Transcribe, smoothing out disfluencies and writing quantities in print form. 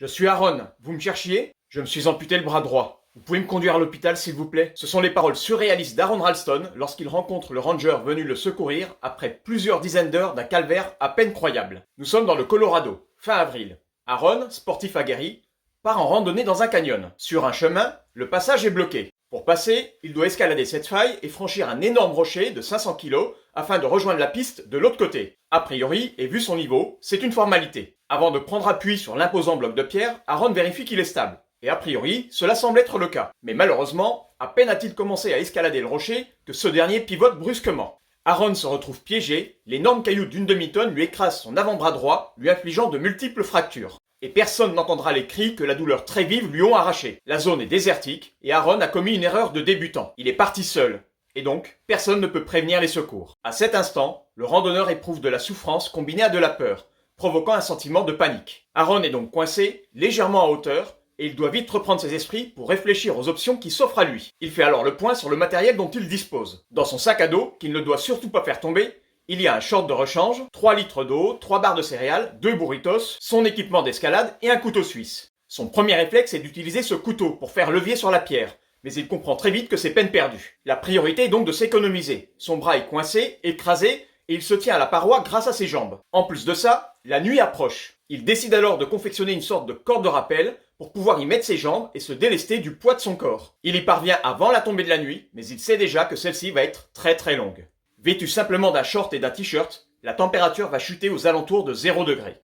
Je suis Aaron, vous me cherchiez? Je me suis amputé le bras droit. Vous pouvez me conduire à l'hôpital s'il vous plaît? Ce sont les paroles surréalistes d'Aaron Ralston lorsqu'il rencontre le ranger venu le secourir après plusieurs dizaines d'heures d'un calvaire à peine croyable. Nous sommes dans le Colorado, fin avril. Aaron, sportif aguerri, part en randonnée dans un canyon. Sur un chemin, le passage est bloqué. Pour passer, il doit escalader cette faille et franchir un énorme rocher de 500 kg afin de rejoindre la piste de l'autre côté. A priori, et vu son niveau, c'est une formalité. Avant de prendre appui sur l'imposant bloc de pierre, Aaron vérifie qu'il est stable. Et a priori, cela semble être le cas. Mais malheureusement, à peine a-t-il commencé à escalader le rocher que ce dernier pivote brusquement. Aaron se retrouve piégé, l'énorme caillou d'une demi-tonne lui écrase son avant-bras droit, lui infligeant de multiples fractures. Et personne n'entendra les cris que la douleur très vive lui ont arrachés. La zone est désertique et Aaron a commis une erreur de débutant. Il est parti seul. Et donc, personne ne peut prévenir les secours. À cet instant, le randonneur éprouve de la souffrance combinée à de la peur, provoquant un sentiment de panique. Aaron est donc coincé, légèrement en hauteur, et il doit vite reprendre ses esprits pour réfléchir aux options qui s'offrent à lui. Il fait alors le point sur le matériel dont il dispose. Dans son sac à dos, qu'il ne doit surtout pas faire tomber, il y a un short de rechange, 3 litres d'eau, 3 barres de céréales, 2 burritos, son équipement d'escalade et un couteau suisse. Son premier réflexe est d'utiliser ce couteau pour faire levier sur la pierre, mais il comprend très vite que c'est peine perdue. La priorité est donc de s'économiser. Son bras est coincé, écrasé, et il se tient à la paroi grâce à ses jambes. En plus de ça, la nuit approche. Il décide alors de confectionner une sorte de corde de rappel pour pouvoir y mettre ses jambes et se délester du poids de son corps. Il y parvient avant la tombée de la nuit, mais il sait déjà que celle-ci va être très très longue. Vêtu simplement d'un short et d'un t-shirt, la température va chuter aux alentours de 0 degré.